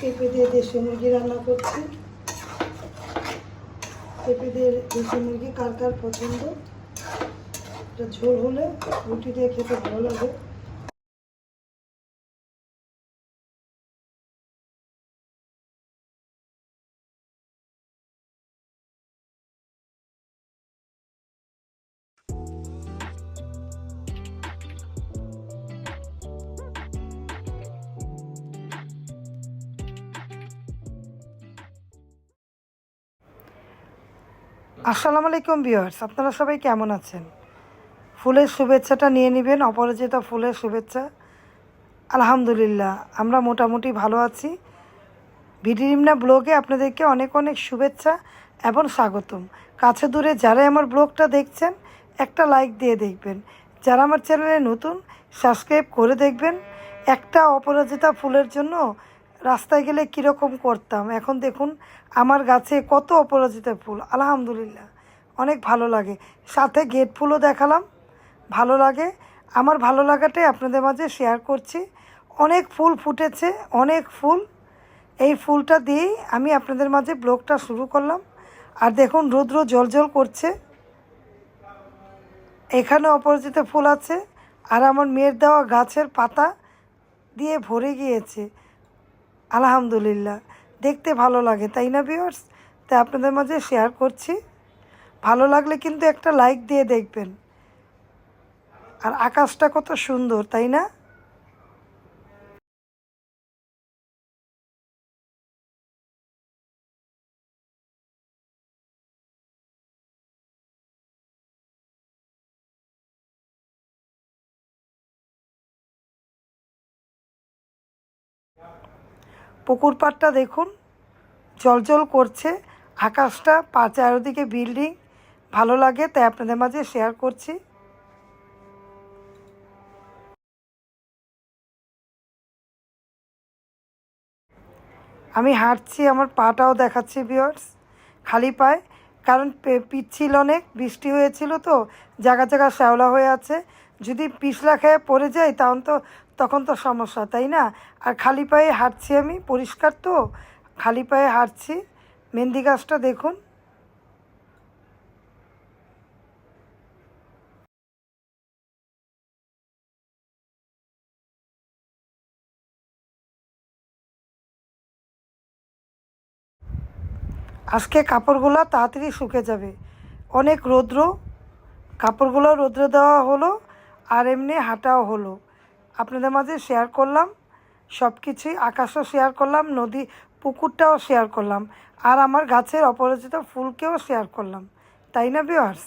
পেঁপে দিয়ে দেশি মুরগি রান্না করছি। পেঁপে দিয়ে দেশি মুরগি কার কার পছন্দ, এটা ঝোল হলে রুটি দিয়ে খেতে ভালো লাগে। আসসালামু আলাইকুম ভিউয়ার্স, আপনারা সবাই কেমন আছেন? ফুলের শুভেচ্ছাটা নিয়ে নেবেন, অপরাজিতা ফুলের শুভেচ্ছা। আলহামদুলিল্লাহ আমরা মোটামুটি ভালো আছি। ভিডিরিমনা ব্লগে আপনাদেরকে অনেক অনেক শুভেচ্ছা এবং স্বাগতম। কাছে দূরে যারা আমার ব্লগটা দেখছেন একটা লাইক দিয়ে দেখবেন, যারা আমার চ্যানেলে নতুন সাবস্ক্রাইব করে দেখবেন। একটা অপরাজিতা ফুলের জন্য রাস্তায় গেলে কীরকম করতাম, এখন দেখুন আমার গাছে কত অপরাজিতা ফুল। আলহামদুলিল্লাহ অনেক ভালো লাগে, সাথে গেট ফুলও দেখালাম, ভালো লাগে। আমার ভালো লাগাটাই আপনাদের মাঝে শেয়ার করছি। অনেক ফুল ফুটেছে, অনেক ফুল। এই ফুলটা দিয়েই আমি আপনাদের মাঝে ব্লগটা শুরু করলাম। আর দেখুন রৌদ্র জ্বলজ্বল করছে, এখানে অপরাজিতা ফুল আছে আর আমার মেয়ের দেওয়া গাছের পাতা দিয়ে ভরে গিয়েছে। আলহামদুলিল্লাহ দেখতে ভালো লাগে, তাই না ভিউয়ার্স? তাই আপনাদের মাঝে শেয়ার করছি। ভালো লাগলে কিন্তু একটা লাইক দিয়ে দেখবেন। আর আকাশটা কত সুন্দর, তাই না? পুকুর পাড়টা দেখুন জলজল করছে, আকাশটা চারিদিকে বিল্ডিং, ভালো লাগে তাই আপনাদের মাঝে শেয়ার করছি। আমি হাঁটছি, আমার পাটাও দেখাচ্ছি ভিউয়ার্স, খালি পায়ে, কারণ পিচ্ছিল, অনেক বৃষ্টি হয়েছিল তো জায়গা জায়গা শ্যাওলা হয়ে আছে। যদি পিছলা খেয়ে পড়ে যায় তখন তো সমস্যা, তাই না? আর খালি পায়ে হাঁটছি, আমি পরিষ্কার তো খালি পায়ে হাঁটছি। মেহেন্দি গাছটা দেখুন, আজকে কাপড়গুলো তাড়াতাড়ি শুকে যাবে, অনেক রৌদ্র। কাপড়গুলো রৌদ্রে দেওয়া হলো আর এমনি হাঁটাও হলো, আপনাদের মাঝে শেয়ার করলাম সব কিছুই। আকাশও শেয়ার করলাম, নদী পুকুরটাও শেয়ার করলাম, আর আমার গাছের অপরাজিত ফুলকেও শেয়ার করলাম, তাই না ভিউয়ার্স?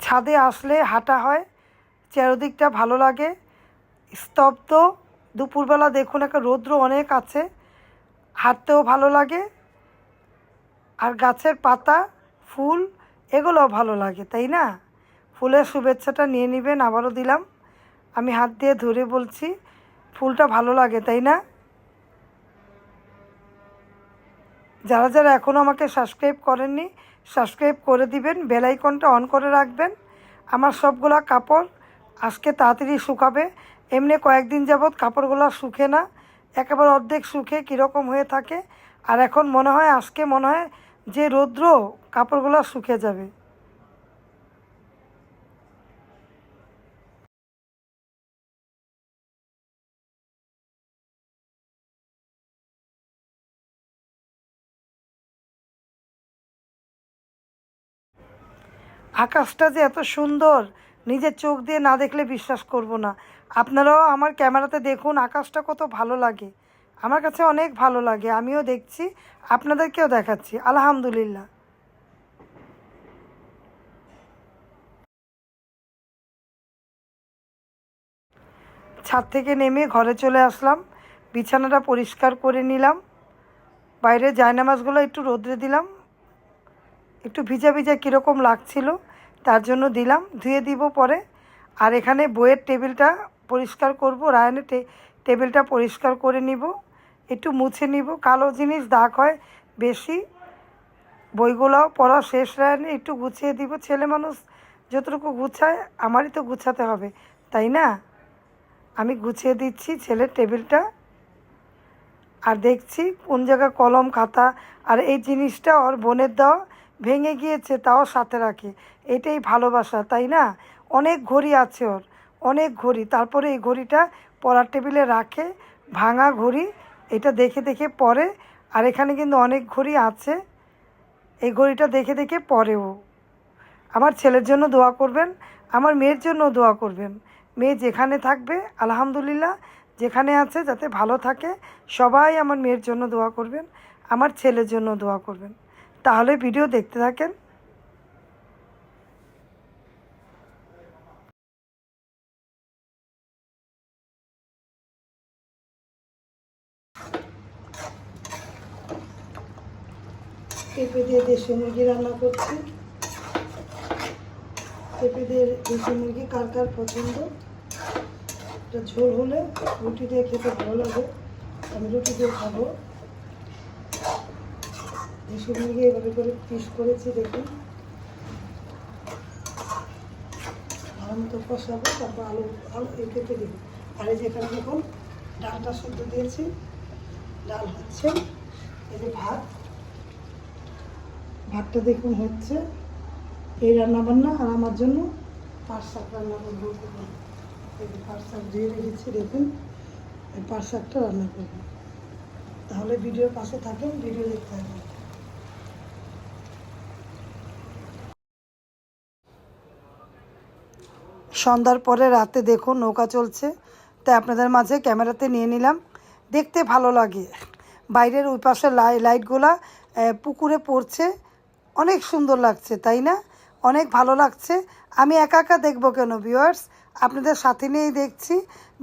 ছাদে আসলে হাঁটা হয়, চারদিকটা ভালো লাগে, স্তব্ধ। দুপুরবেলা দেখুন একটা রৌদ্র অনেক আছে, হাঁটতেও ভালো লাগে। আর গাছের পাতা, ফুল, এগুলোও ভালো লাগে, তাই না? ফুলের শুভেচ্ছাটা নিয়ে নেবেন, আবারও দিলাম। আমি হাত দিয়ে ধরে বলছি, ফুলটা ভালো লাগে, তাই না? যারা যারা এখনও আমাকে সাবস্ক্রাইব করেননি সাবস্ক্রাইব করে দিবেন, বেল আইকনটা অন করে রাখবেন। আমার সবগুলা কাপড় আজকে তাড়াতাড়ি শুকাবে, এমনি কয়েকদিন যাবৎ কাপড়গুলো শুকে না, একেবারে অর্ধেক শুকে কীরকম হয়ে থাকে। আর এখন মনে হয় আজকে মনে হয় যে রৌদ্র, কাপড়গুলো শুকে যাবে। আকাশটা যে এত সুন্দর, নিজের চোখ দিয়ে না দেখলে বিশ্বাস করব না। আপনারাও আমার ক্যামেরাতে দেখুন আকাশটা কত ভালো লাগে, আমার কাছে অনেক ভালো লাগে। আমিও দেখছি, আপনাদেরকেও দেখাচ্ছি। আলহামদুলিল্লাহ। ছাদ থেকে নেমে ঘরে চলে আসলাম, বিছানাটা পরিষ্কার করে নিলাম, বাইরে জায়নামাজগুলো একটু রোদ্রে দিলাম, একটু ভিজা ভিজা কীরকম লাগছিল তার জন্য দিলাম, ধুয়ে দিব পরে। আর এখানে বইয়ের টেবিলটা পরিষ্কার করব, রায়ানের টেবিলটা পরিষ্কার করে নিব, একটু মুছে নিব। কালো জিনিস দাগ হয় বেশি। বইগুলোও পড়া শেষ, রায়ানে একটু গুছিয়ে দিব। ছেলে মানুষ যতটুকু গুছায় আমারই তো গুছাতে হবে, তাই না? আমি গুছিয়ে দিচ্ছি ছেলের টেবিলটা। আর দেখছি কোন জায়গায় কলম খাতা, আর এই জিনিসটা ওর বোনের দেওয়া, ভেঙে গিয়েছে তাও সাথে রাখে। এটাই ভালোবাসা, তাই না? অনেক ঘড়ি আছে ওর, অনেক ঘড়ি। তারপরে এই ঘড়িটা পড়ার টেবিলে রাখে, ভাঙা ঘড়ি, এটা দেখে দেখে পড়ে। আর এখানে কিন্তু অনেক ঘড়ি আছে, এই ঘড়িটা দেখে দেখে পড়ে ও। আমার ছেলের জন্য দোয়া করবেন, আমার মেয়ের জন্য দোয়া করবেন। মেয়ে যেখানে থাকবে আলহামদুলিল্লাহ, যেখানে আছে যাতে ভালো থাকে। সবাই আমার মেয়ের জন্য দোয়া করবেন, আমার ছেলের জন্য দোয়া করবেন। তাহলে ভিডিও দেখতে থাকেন। পেঁপে দিয়ে দেশি মুরগি রান্না করছি। পেঁপে দিয়ে দেশি মুরগি কার কার পছন্দ? এটা ঝোল হলে রুটি দিয়ে খেতে ভালো লাগে, আমি রুটি দিয়ে খাবো। দেশি মুরগি এভাবে করে পিস করেছি, দেখুন। ভালো মতো কষাবো, তারপর আলু আলু কেটে দেবো। আর এই যেখানে দেখুন ডালটা সেদ্ধ দিয়েছি, ডাল হচ্ছে। এই যে ভাতটা দেখুন হচ্ছে। এই রান্নাবান্না আর আমার জন্য পাট শাক রান্না করবো। এই যে পাট শাক ধুয়ে রেখেছি, দেখুন। এই পাট শাকটা রান্না করবো। তাহলে ভিডিওর পাশে থাকেন, ভিডিও দেখতে থাকেন। সন্ধ্যার পরে রাতে দেখুন নৌকা চলছে, তাই আপনাদের মাঝে ক্যামেরাতে নিয়ে নিলাম। দেখতে ভালো লাগে, বাইরের ওই পাশের লাইটগুলা পুকুরে পড়ছে, অনেক সুন্দর লাগছে, তাই না? অনেক ভালো লাগছে। আমি একা একা দেখবো কেন ভিউয়ার্স, আপনাদের সাথে নিয়েই দেখছি।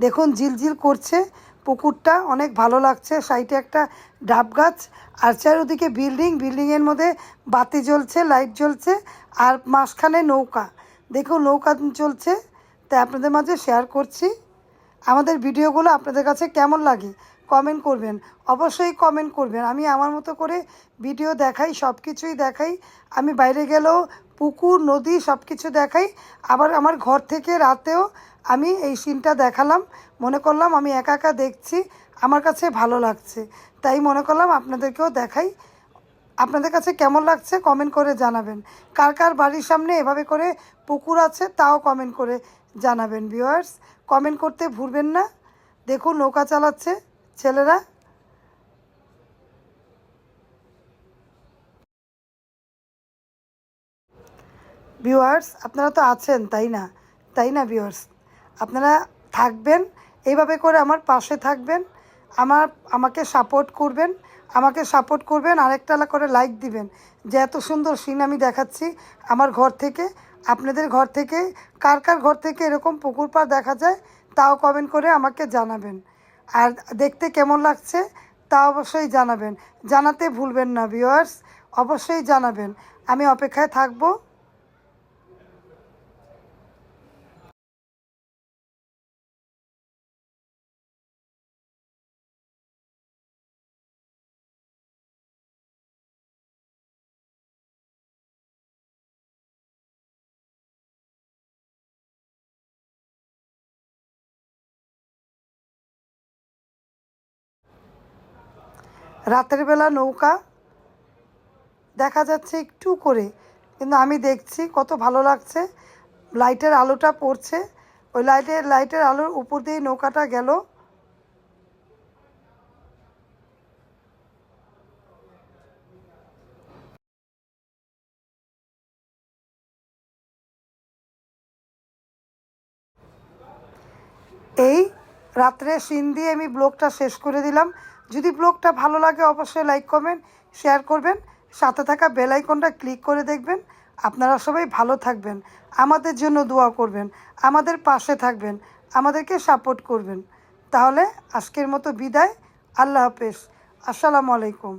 দেখুন ঝিলঝিল করছে পুকুরটা, অনেক ভালো লাগছে। সাইডে একটা ডাব গাছ, আর চারিদিকে বিল্ডিংয়ের মধ্যে বাতি জ্বলছে, লাইট জ্বলছে, আর মাঝখানে নৌকা। দেখুন নৌকা চলছে, তাই আপনাদের মাঝে শেয়ার করছি। আমাদের ভিডিওগুলো আপনাদের কাছে কেমন লাগে কমেন্ট করবেন, অবশ্যই কমেন্ট করবেন। আমি আমার মতো করে ভিডিও দেখাই, সব কিছুই দেখাই। আমি বাইরে গেলেও পুকুর নদী সব কিছু দেখাই। আবার আমার ঘর থেকে রাতেও আমি এই সিনটা দেখালাম। মনে করলাম আমি একা একা দেখছি, আমার কাছে ভালো লাগছে, তাই মনে করলাম আপনাদেরকেও দেখাই। আপনাদের কাছে কেমন লাগছে কমেন্ট করে জানাবেন। কার কার বাড়ির সামনে এভাবে করে পুকুর আছে তাও কমেন্ট করে জানাবেন ভিউয়ার্স। কমেন্ট করতে ভুলবেন না। দেখুন নৌকা চালাচ্ছে ছেলেরা। ভিউয়ার্স আপনারা তো আছেন, তাই না? তাই না ভিউয়ার্স? আপনারা থাকবেন, এইভাবে করে আমার পাশে থাকবেন, আমাকে সাপোর্ট করবেন, আরেকটা করে লাইক দিবেন। যে এত সুন্দর সিন আমি দেখাচ্ছি আমার ঘর থেকে, আপনাদের ঘর থেকে কার কার ঘর থেকে এরকম পুকুর পাড় দেখা যায় তাও কমেন্ট করে আমাকে জানাবেন। আর দেখতে কেমন লাগছে তা অবশ্যই জানাবেন, জানাতে ভুলবেন না ভিউয়ার্স, অবশ্যই জানাবেন। আমি অপেক্ষায় থাকবো। রাতের বেলা নৌকা দেখা যাচ্ছে একটু করে, কিন্তু আমি দেখছি কত ভালো লাগছে। লাইটের আলোটা পড়ছে, ওই লাইটের আলোর উপর দিয়ে নৌকাটা গেল। এই রাত্রে সিন দিয়ে আমি ব্লগটা শেষ করে দিলাম। যদি ব্লগটা ভালো লাগে অবশ্যই লাইক কমেন্ট শেয়ার করবেন, সাথে থাকা বেল আইকনটা ক্লিক করে দেখবেন। আপনারা সবাই ভালো থাকবেন, আমাদের জন্য দোয়া করবেন, আমাদের পাশে থাকবেন, আমাদেরকে সাপোর্ট করবেন। তাহলে আজকের মতো বিদায়, আল্লাহ হাফেজ, আসসালামু আলাইকুম।